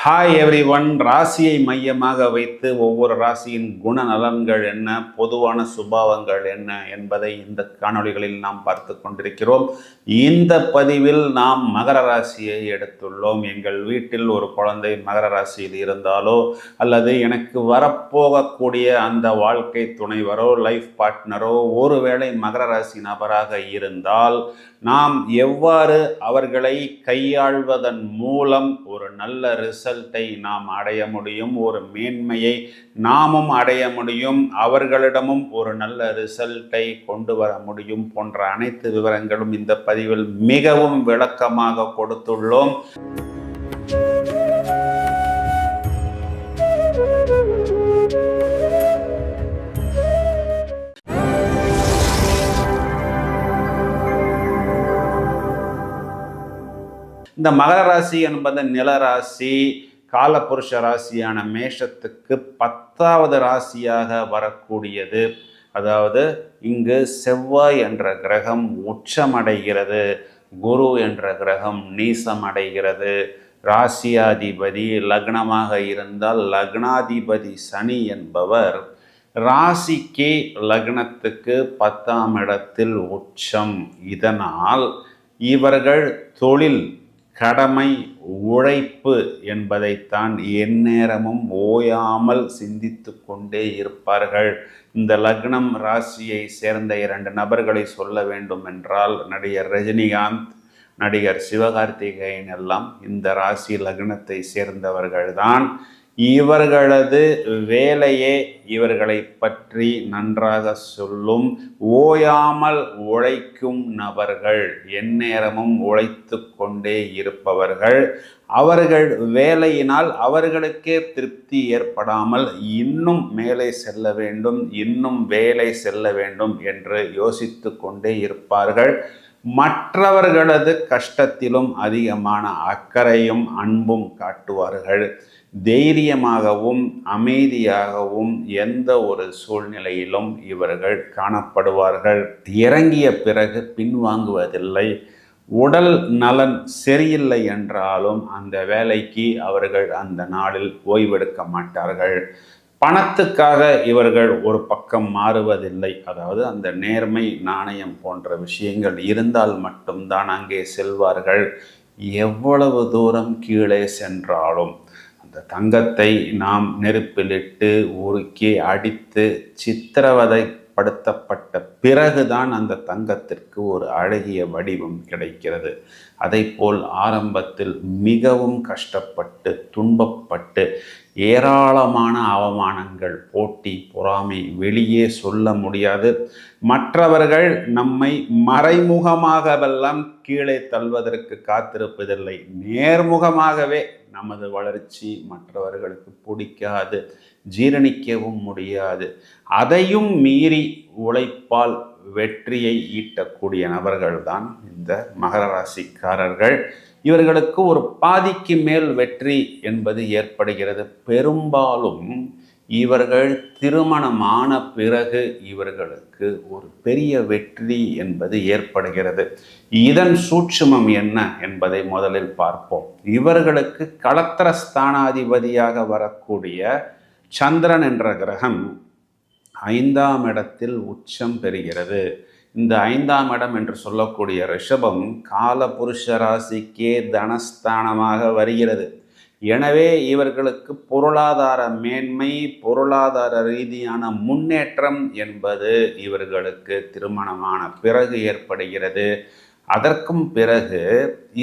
Hi every one. ராசியை மையமாக வைத்து ஒவ்வொரு ராசியின் குணநலன்கள் என்ன, பொதுவான சுபாவங்கள் என்ன என்பதை இந்த காணொளிகளில் நாம் பார்த்து கொண்டிருக்கிறோம். இந்த பதிவில் நாம் மகர ராசியை எடுத்துள்ளோம். எங்கள் வீட்டில் ஒரு குழந்தை மகர ராசியில் இருந்தாலோ அல்லது எனக்கு வரப்போகக்கூடிய அந்த வாழ்க்கை துணைவரோ லைஃப் பார்ட்னரோ ஒருவேளை மகர ராசி நபராக இருந்தால் நாம் எவ்வாறு அவர்களை கையாள்வதன் மூலம் ஒரு நல்ல ரிசல்ட்டை நாம் அடைய முடியும், ஒரு மேன்மையை நாமும் அடைய முடியும், அவர்களிடமும் ஒரு நல்ல ரிசல்ட்டை கொண்டு வர முடியும் போன்ற அனைத்து விவரங்களும் இந்த பதிவில் மிகவும் விளக்கமாக கொடுத்துள்ளோம். இந்த மகர ராசி என்பது நிலராசி, காலபுருஷ ராசியான மேஷத்துக்கு 10வது ராசியாக வரக்கூடியது. அதாவது இங்கு செவ்வாய் என்ற கிரகம் உச்சமடைகிறது, குரு என்ற கிரகம் நீசமடைகிறது. ராசியாதிபதி லக்னமாக இருந்தால் லக்னாதிபதி சனி என்பவர் ராசிக்கு லக்னத்துக்கு 10ஆம் இடத்தில் உச்சம். இதனால் இவர்கள் தொழில், கடமை, உழைப்பு என்பதைத்தான் எந்நேரமும் ஓயாமல் சிந்தித்து கொண்டே இருப்பார்கள். இந்த லக்னம் ராசியை சேர்ந்த 2 நபர்களை சொல்ல வேண்டும் என்றால் நடிகர் ரஜினிகாந்த், நடிகர் சிவகார்த்திகேயன் எல்லாம் இந்த ராசி லக்னத்தை சேர்ந்தவர்கள்தான். இவர்களது வேலையே இவர்களை பற்றி நன்றாக சொல்லும். ஓயாமல் உழைக்கும் நபர்கள், எந்நேரமும் உழைத்து கொண்டே இருப்பவர்கள். அவர்கள் வேலையினால் அவர்களுக்கே திருப்தி ஏற்படாமல் இன்னும் மேலே செல்ல வேண்டும், இன்னும் வேலை செல்ல வேண்டும் என்று யோசித்து கொண்டே இருப்பார்கள். மற்றவர்களது கஷ்டத்திலும் அதிகமான அக்கறையும் அன்பும் காட்டுவார்கள். தைரியமாகவும் அமைதியாகவும் எந்த ஒரு சூழ்நிலையிலும் இவர்கள் காணப்படுவார்கள். இறங்கிய பிறகு பின்வாங்குவதில்லை. உடல் நலன் சரியில்லை என்றாலும் அந்த வேலைக்கு அவர்கள் அந்த நாளில் ஓய்வெடுக்க மாட்டார்கள். பணத்துக்காக இவர்கள் ஒரு பக்கம் மாறுவதில்லை. அதாவது அந்த நேர்மை, நாணயம் போன்ற விஷயங்கள் இருந்தால் மட்டும்தான் அங்கே செல்வார்கள். எவ்வளவு தூரம் கீழே சென்றாலும் அந்த தங்கத்தை நாம் நெருப்பிலிட்டு உருக்கி அடித்து சித்திரவதைப்படுத்தப்பட்ட பிறகுதான் அந்த தங்கத்திற்கு ஒரு அழகிய வடிவம் கிடைக்கிறது. அதைப்போல் ஆரம்பத்தில் மிகவும் கஷ்டப்பட்டு துன்பப்பட்டு ஏராளமான அவமானங்கள், போட்டி, பொறாமை, வெளியே சொல்ல முடியாது. மற்றவர்கள் நம்மை மறைமுகமாகவெல்லாம் கீழே தள்ளுவதற்கு காத்திருப்பதில்லை. நேர்முகமாகவே நமது வளர்ச்சி மற்றவர்களுக்கு பிடிக்காது, ஜீரணிக்கவும் முடியாது. அதையும் மீறி உழைப்பால் வெற்றியை ஈட்டக்கூடிய நபர்கள்தான் இந்த மகர ராசிக்காரர்கள். இவர்களுக்கு ஒரு பாதிக்கு மேல் வெற்றி என்பது ஏற்படுகிறது. பெரும்பாலும் இவர்கள் திருமணமான பிறகு இவர்களுக்கு ஒரு பெரிய வெற்றி என்பது ஏற்படுகிறது. இதன் சூட்சுமம் என்ன என்பதை முதலில் பார்ப்போம். இவர்களுக்கு களத்திர ஸ்தானாதிபதியாக வரக்கூடிய சந்திரன் என்ற கிரகம் 5ஆம் இடத்தில் உச்சம் பெறுகிறது. இந்த 5ஆம் இடம் என்று சொல்லக்கூடிய ரிஷபம் காலபுருஷ ராசிக்கே தனஸ்தானமாக வருகிறது. எனவே இவர்களுக்கு பொருளாதார மேன்மை, பொருளாதார ரீதியான முன்னேற்றம் என்பது இவர்களுக்கு திருமணமான பிறகு ஏற்படுகிறது. அதற்கும் பிறகு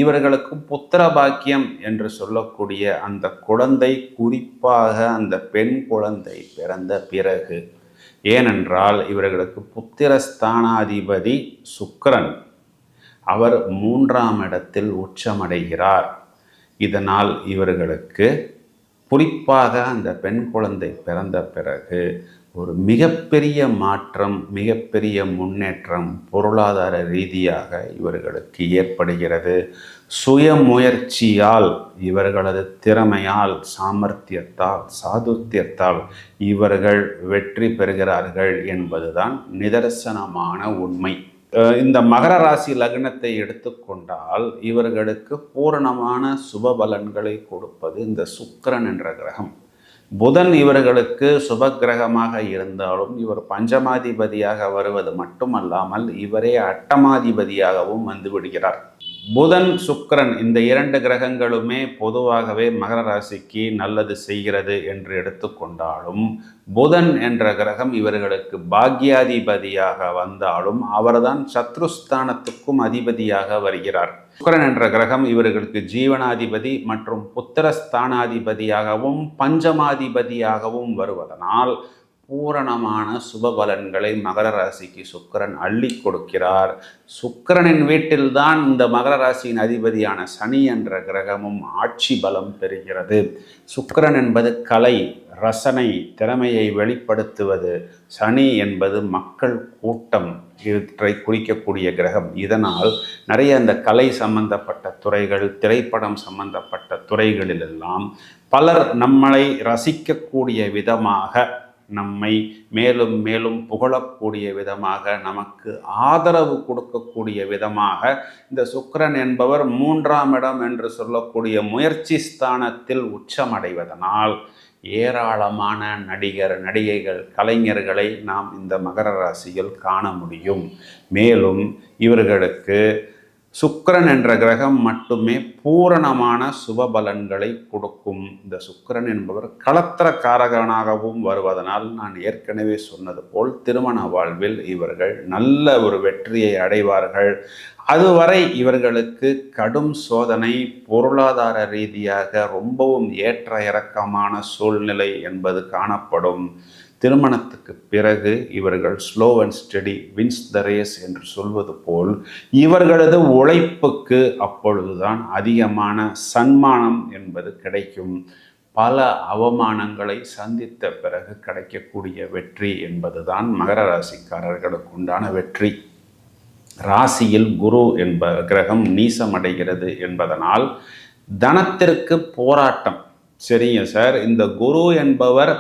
இவர்களுக்கு புத்திர பாக்கியம் என்று சொல்லக்கூடிய அந்த குழந்தை, குறிப்பாக அந்த பெண் குழந்தை பிறந்த பிறகு. ஏனென்றால் இவர்களுக்கு புத்திரஸ்தானாதிபதி சுக்கிரன், அவர் 3ஆம் இடத்தில் உச்சமடைகிறார். இதனால் இவர்களுக்கு குறிப்பாக அந்த பெண் குழந்தை பிறந்த பிறகு ஒரு மிகப்பெரிய மாற்றம், மிகப்பெரிய முன்னேற்றம் பொருளாதார ரீதியாக இவர்களுக்கு ஏற்படுகிறது. சுய முயற்சியால், இவர்களது திறமையால், சாமர்த்தியத்தால், சாதுர்த்தியத்தால் இவர்கள் வெற்றி பெறுகிறார்கள் என்பதுதான் நிதர்சனமான உண்மை. இந்த மகர ராசி லக்னத்தை எடுத்துக்கொண்டால் இவர்களுக்கு பூரணமான சுப பலன்களை கொடுப்பது இந்த சுக்கிரன் என்ற கிரகம். புதன் இவர்களுக்கு சுபக்கிரகமாக இருந்தாலும் இவர் பஞ்சமாதிபதியாக வருவது மட்டுமல்லாமல் இவரே அட்டமாதிபதியாகவும் வந்து விடுகிறார். புதன் சுக்கிரன் இந்த 2 கிரகங்களுமே பொதுவாகவே மகர ராசிக்கு நல்லது செய்கிறது என்று எடுத்துக்கொண்டாலும் புதன் என்ற கிரகம் இவர்களுக்கு பாக்யாதிபதியாக வந்தாலும் அவர்தான் சத்ருஸ்தானத்துக்கும் அதிபதியாக வருகிறார். சுக்கிரன் என்ற கிரகம் இவர்களுக்கு ஜீவனாதிபதி மற்றும் புத்திரஸ்தானாதிபதியாகவும் பஞ்சமாதிபதியாகவும் வருவதனால் பூரணமான சுப பலன்களை மகர ராசிக்கு சுக்கிரன் அள்ளி கொடுக்கிறார். சுக்கிரனின் வீட்டில்தான் இந்த மகர ராசியின் அதிபதியான சனி என்ற கிரகமும் ஆட்சி பலம் பெறுகிறது. சுக்கிரன் என்பது கலை, ரசனை, திறமையை வெளிப்படுத்துவது. சனி என்பது மக்கள் கூட்டம், இவற்றை குறிக்கக்கூடிய கிரகம். இதனால் நிறைய இந்த கலை சம்பந்தப்பட்ட துறைகள், திரைப்படம் சம்பந்தப்பட்ட துறைகளிலெல்லாம் பலர் நம்மளை ரசிக்கக்கூடிய விதமாக, நம்மை மேலும் மேலும் புகழக்கூடிய விதமாக, நமக்கு ஆதரவு கொடுக்கக்கூடிய விதமாக இந்த சுக்கிரன் என்பவர் 3ஆம் இடம் என்று சொல்லக்கூடிய முயற்சி ஸ்தானத்தில் உச்சமடைவதனால் ஏராளமான நடிகர், நடிகைகள், கலைஞர்களை நாம் இந்த மகர ராசியில் காண முடியும். மேலும் இவர்களுக்கு சுக்கிரன் என்ற கிரகம் மட்டுமே பூரணமான சுப பலன்களை கொடுக்கும். இந்த சுக்கிரன் என்பவர் களத்திர காரகனாகவும் வருவதனால் நான் ஏற்கனவே சொன்னது போல் திருமண வாழ்வில் இவர்கள் நல்ல ஒரு வெற்றியை அடைவார்கள். அதுவரை இவர்களுக்கு கடும் சோதனை, பொருளாதார ரீதியாக ரொம்பவும் ஏற்ற இறக்கமான சூழ்நிலை என்பது காணப்படும். திருமணத்துக்கு பிறகு இவர்கள் slow and steady wins the race என்று சொல்வது போல் இவர்களது உழைப்புக்கு அப்பொழுதுதான் அதிகமான சன்மானம் என்பது கிடைக்கும். பல அவமானங்களை சந்தித்த பிறகு கிடைக்கக்கூடிய வெற்றி என்பதுதான் மகர ராசிக்காரர்களுக்கு உண்டான வெற்றி. ராசியில் குரு என்ப கிரகம் நீசமடைகிறது என்பதனால் தனத்திற்கு போராட்டம். சரிங்க சார், இந்த குரு என்பவர்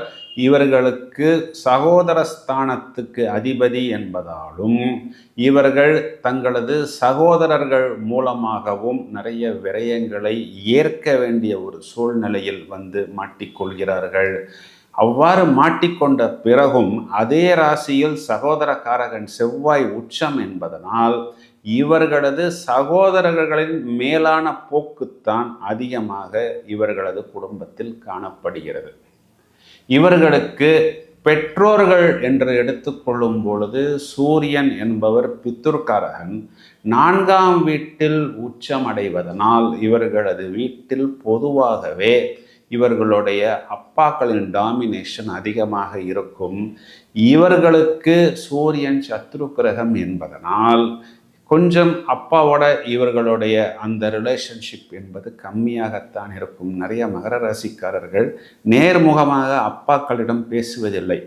இவர்களுக்கு சகோதர ஸ்தானத்துக்கு அதிபதி என்பதாலும் இவர்கள் தங்களது சகோதரர்கள் மூலமாகவும் நிறைய விரயங்களை ஏற்க வேண்டிய ஒரு சூழ்நிலையில் வந்து மாட்டிக்கொள்கிறார்கள். அவ்வாறு மாட்டிக்கொண்ட பிறகும் அதே ராசியில் சகோதரக்காரகன் செவ்வாய் உச்சம் என்பதனால் இவர்களது சகோதரர்களின் மேலான போக்குத்தான் அதிகமாக இவர்களது குடும்பத்தில் காணப்படுகிறது. இவர்களுக்கு பெற்றோர்கள் என்று எடுத்துக்கொள்ளும் பொழுது சூரியன் என்பவர் பித்ருக்காரகன் 4ஆம் வீட்டில் உச்சமடைவதனால் இவர்களது வீட்டில் பொதுவாகவே இவர்களுடைய அப்பாக்களின் டாமினேஷன் அதிகமாக இருக்கும். இவர்களுக்கு சூரியன் சத்ரு கிரகம் என்பதனால் கொஞ்சம் அப்பாவோட இவர்களுடைய அந்த ரிலேஷன்ஷிப் என்பது கம்மியாகத்தான் இருக்கும். நிறைய மகர ராசிக்காரர்கள் நேர்முகமாக அப்பாக்களிடம் பேசுவதில்லை.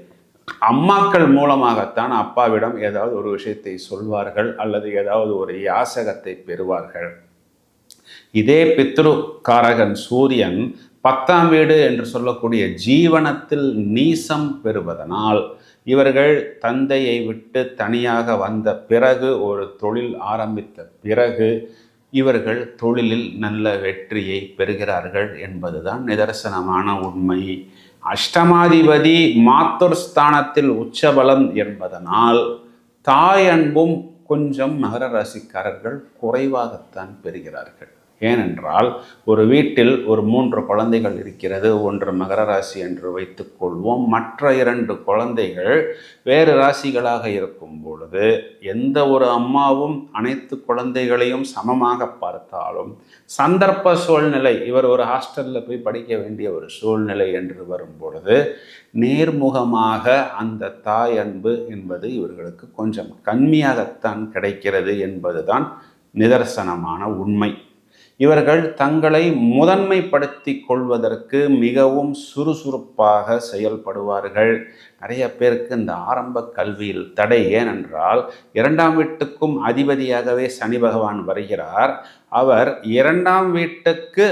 அம்மாக்கள் மூலமாகத்தான் அப்பாவிடம் ஏதாவது ஒரு விஷயத்தை சொல்வார்கள் அல்லது ஏதாவது ஒரு யாசகத்தை பெறுவார்கள். இதே பித்ரு காரகன் சூரியன் 10ஆம் வீடு என்று சொல்லக்கூடிய ஜீவனத்தில் நீசம் பெறுவதனால் இவர்கள் தந்தையை விட்டு தனியாக வந்த பிறகு, ஒரு தொழில் ஆரம்பித்த பிறகு இவர்கள் தொழிலில் நல்ல வெற்றியை பெறுகிறார்கள் என்பதுதான் நிதர்சனமான உண்மை. அஷ்டமாதிபதி மாத்துர் ஸ்தானத்தில் உச்சபலம் என்பதனால் தாய் அன்பும் கொஞ்சம் மகர ராசிக்காரர்கள் குறைவாகத்தான் பெறுகிறார்கள். ஏனென்றால் ஒரு வீட்டில் ஒரு 3 குழந்தைகள் இருக்கிறது. ஒன்று மகர ராசி என்று வைத்துக்கொள்வோம். மற்ற 2 குழந்தைகள் வேறு ராசிகளாக இருக்கும் பொழுது எந்த ஒரு அம்மாவும் அனைத்து குழந்தைகளையும் சமமாக பார்த்தாலும் சந்தர்ப்ப சூழ்நிலை, இவர் ஒரு ஹாஸ்டலில் போய் படிக்க வேண்டிய ஒரு சூழ்நிலை என்று வரும் பொழுது நேர்முகமாக அந்த தாய் அன்பு என்பது இவர்களுக்கு கொஞ்சம் கம்மியாகத்தான் கிடைக்கிறது என்பதுதான் நிதர்சனமான உண்மை. இவர்கள் தங்களை முதன்மைப்படுத்தி கொள்வதற்கு மிகவும் சுறுசுறுப்பாக செயல்படுவார்கள். நிறைய பேருக்கு இந்த ஆரம்ப கல்வியில் தடை. ஏனென்றால் 2ஆம் வீட்டுக்கும் அதிபதியாகவே சனி பகவான் வருகிறார். அவர் 2ஆம் வீட்டுக்கு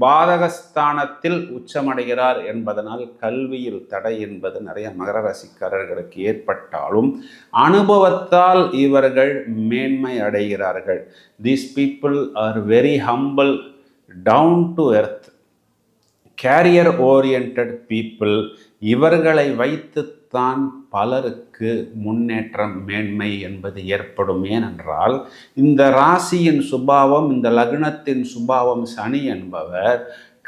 பாதகஸ்தானத்தில் உச்சமடைகிறார் என்பதனால் கல்வியில் தடை என்பது நிறைய மகர ராசிக்காரர்களுக்கு ஏற்பட்டாலும் அனுபவத்தால் இவர்கள் மேன்மை அடைகிறார்கள். These people are very humble, down to earth, career oriented people. இவர்களை வைத்துத்தான் பலருக்கு முன்னேற்றம் மேன்மை என்பது ஏற்படும். ஏனென்றால் இந்த ராசியின் சுபாவம், இந்த லக்னத்தின் சுபாவம் சனி என்பவர்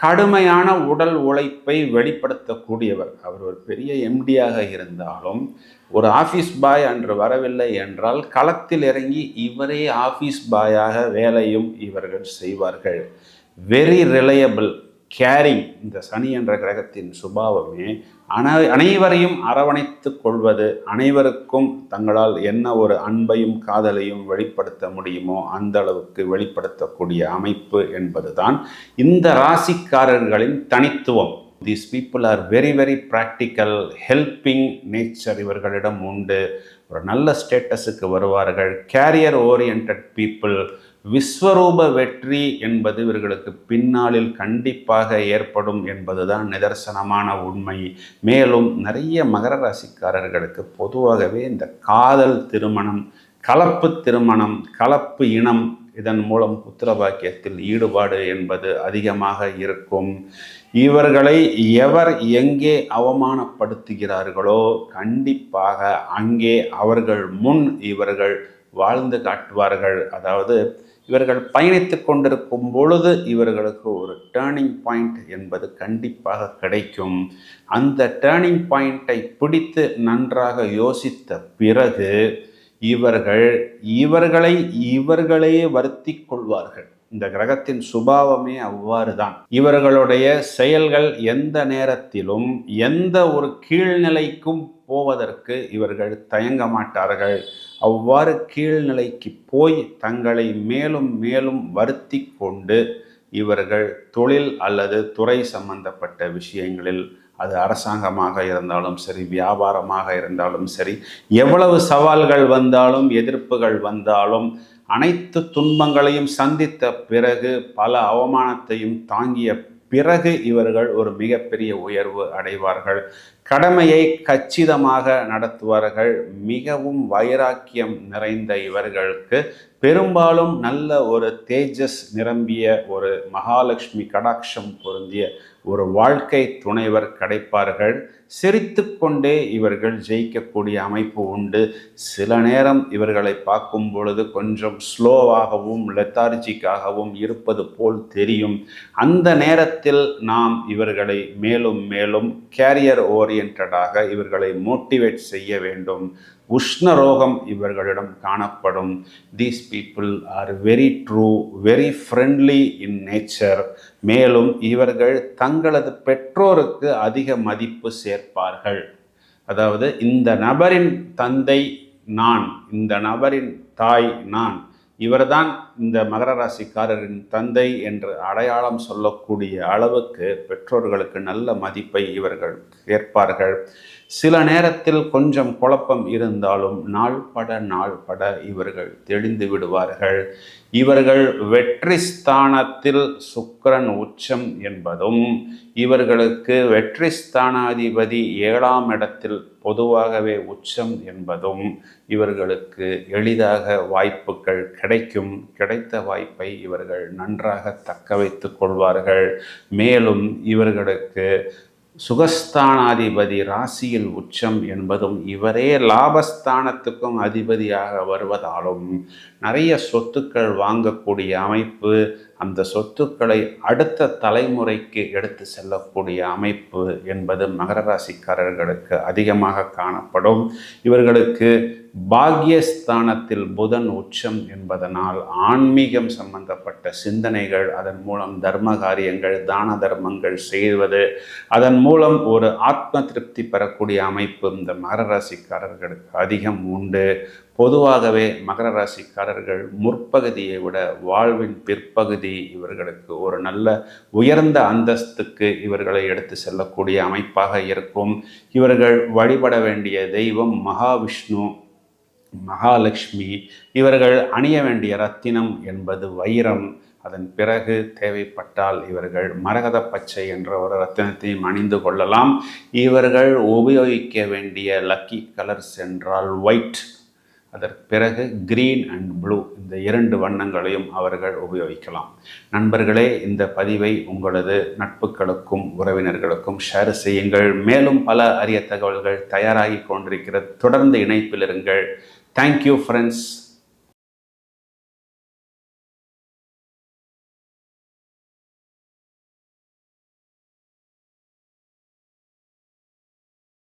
கடுமையான உடல் உழைப்பை வெளிப்படுத்தக்கூடியவர். அவர் ஒரு பெரிய எம்டியாக இருந்தாலும் ஒரு ஆஃபீஸ் பாய் அன்று வரவில்லை என்றால் களத்தில் இறங்கி இவரே ஆஃபீஸ் பாயாக வேலையும் இவர்கள் செய்வார்கள். Very reliable, caring. இந்த சனி என்ற கிரகத்தின் சுபாவமே அனைவரையும் அரவணைத்து கொள்வது, அனைவருக்கும் தங்களால் என்ன ஒரு அன்பையும் காதலையும் வெளிப்படுத்த முடியுமோ அந்த அளவுக்கு வெளிப்படுத்தக்கூடிய அமைப்பு என்பதுதான் இந்த ராசிக்காரர்களின் தனித்துவம். These people are very very practical, helping nature இவர்களிடம் உண்டு. ஒரு நல்ல ஸ்டேட்டஸுக்கு வருவார்கள். Career oriented people. விஸ்வரூப வெற்றி என்பது இவர்களுக்கு பின்னாளில் கண்டிப்பாக ஏற்படும் என்பதுதான் நிதர்சனமான உண்மை. மேலும் நிறைய மகர ராசிக்காரர்களுக்கு பொதுவாகவே இந்த காதல் திருமணம், கலப்பு திருமணம், கலப்பு இனம், இதன் மூலம் புத்திரபாக்கியத்தில் ஈடுபாடு என்பது அதிகமாக இருக்கும். இவர்களை எவர் எங்கே அவமானப்படுத்துகிறார்களோ கண்டிப்பாக அங்கே அவர்கள் முன் இவர்கள் வாழ்ந்து காட்டுவார்கள். அதாவது இவர்கள் பயணித்து கொண்டிருக்கும் பொழுது இவர்களுக்கு ஒரு டேர்னிங் பாயிண்ட் என்பது கண்டிப்பாக கிடைக்கும். அந்த டேர்னிங் பாயிண்டை பிடித்து நன்றாக யோசித்த பிறகு இவர்களே வருத்தி கொள்வார்கள். இந்த கிரகத்தின் சுபாவமே அவ்வாறு தான். இவர்களுடைய செயல்கள் எந்த நேரத்திலும் எந்த ஒரு கீழ்நிலைக்கும் போவதற்கு இவர்கள் தயங்க மாட்டார்கள். அவ்வாறு கீழ்நிலைக்கு போய் தங்களை மேலும் மேலும் வருத்தி கொண்டு இவர்கள் தொழில் அல்லது துறை சம்பந்தப்பட்ட விஷயங்களில், அது அரசாங்கமாக இருந்தாலும் சரி, வியாபாரமாக இருந்தாலும் சரி, எவ்வளவு சவால்கள் வந்தாலும் எதிர்ப்புகள் வந்தாலும் அனைத்து துன்பங்களையும் சந்தித்த பிறகு, பல அவமானத்தையும் தாங்கிய பிறகு இவர்கள் ஒரு மிகப்பெரிய உயர்வு அடைவார்கள். கடமையை கச்சிதமாக நடத்துவார்கள். மிகவும் வைராக்கியம் நிறைந்த இவர்களுக்கு பெரும்பாலும் நல்ல ஒரு தேஜஸ் நிரம்பிய ஒரு மகாலட்சுமி கடாட்சம் பொருந்திய ஒரு வாழ்க்கை துணைவர் கிடைப்பார்கள். சிரித்து கொண்டே இவர்கள் ஜெயிக்கக்கூடிய அமைப்பு உண்டு. சில நேரம் இவர்களை பார்க்கும் பொழுது கொஞ்சம் ஸ்லோவாகவும் லெத்தார்ஜிக்காகவும் இருப்பது போல் தெரியும். அந்த நேரத்தில் நாம் இவர்களை மேலும் மேலும் கேரியர் ஓரியன்டாக இவர்களை மோட்டிவேட் செய்ய வேண்டும். உஷ்ணரோகம் இவர்களிடம் காணப்படும். These people are very true, very friendly in nature. மேலும் இவர்கள் தங்களது பெற்றோருக்கு அதிக மதிப்பு சேர்ப்பார்கள். அதாவது இந்த நபரின் தந்தை நான், இந்த நபரின் தாய் நான், இவர்தான் இந்த மகர ராசிக்காரரின் தந்தை என்று அடையாளம் சொல்லக்கூடிய அளவுக்கு பெற்றோர்களுக்கு நல்ல மதிப்பை இவர்கள் ஏற்பார்கள். சில நேரத்தில் கொஞ்சம் குழப்பம் இருந்தாலும் நாள் பட இவர்கள் தெளிந்து விடுவார்கள். இவர்கள் வெற்றி ஸ்தானத்தில் சுக்கிரன் உச்சம் என்பதும், இவர்களுக்கு வெற்றி ஸ்தானாதிபதி 7ஆம் இடத்தில் பொதுவாகவே உச்சம் என்பதும் இவர்களுக்கு எளிதாக வாய்ப்புகள் கிடைக்கும். கிடைத்த வாய்ப்பை இவர்கள் நன்றாக தக்க வைத்து கொள்வார்கள். மேலும் இவர்களுக்கு சுகஸ்தானாதிபதி ராசியில் உச்சம் என்பதும் இவரே லாபஸ்தானத்துக்கும் அதிபதியாக வருவதாலும் நிறைய சொத்துக்கள் வாங்கக்கூடிய அமைப்பு, அந்த சொத்துக்களை அடுத்த தலைமுறைக்கு எடுத்து செல்லக்கூடிய அமைப்பு என்பது மகர ராசிக்காரர்களுக்கு அதிகமாக காணப்படும். இவர்களுக்கு பாக்யஸ்தானத்தில் புதன் உச்சம் என்பதனால் ஆன்மீகம் சம்பந்தப்பட்ட சிந்தனைகள், அதன் மூலம் தர்ம காரியங்கள், தான தர்மங்கள் செய்வது, அதன் மூலம் ஒரு ஆத்ம திருப்தி பெறக்கூடிய அமைப்பு இந்த மகர ராசிக்காரர்களுக்கு அதிகம் உண்டு. பொதுவாகவே மகர ராசிக்காரர்கள் முற்பகுதியை விட வாழ்வின் பிற்பகுதி மாற்றி இவர்களுக்கு ஒரு நல்ல உயர்ந்த அந்தஸ்துக்கு இவர்களை எடுத்து செல்லக்கூடிய அமைப்பாக இருக்கும். இவர்கள் வழிபட வேண்டிய தெய்வம் மகாவிஷ்ணு, மகாலட்சுமி. இவர்கள் அணிய வேண்டிய ரத்தினம் என்பது வைரம். அதன் பிறகு தேவைப்பட்டால் இவர்கள் மரகத பச்சை என்ற ஒரு ரத்தினத்தையும் அணிந்து கொள்ளலாம். இவர்கள் உபயோகிக்க வேண்டிய லக்கி கலர்ஸ் என்றால் ஒயிட், அதற்கு பிறகு கிரீன் அண்ட் ப்ளூ, இந்த 2 வண்ணங்களையும் அவர்கள் உபயோகிக்கலாம். நண்பர்களே, இந்த பதிவை உங்களது நட்புகளுக்கும் உறவினர்களுக்கும் ஷேர் செய்யுங்கள். மேலும் பல அரிய தகவல்கள் தயாராகி கொண்டிருக்கிறது. தொடர்ந்து இணைப்பில் இருங்கள். Thank you friends.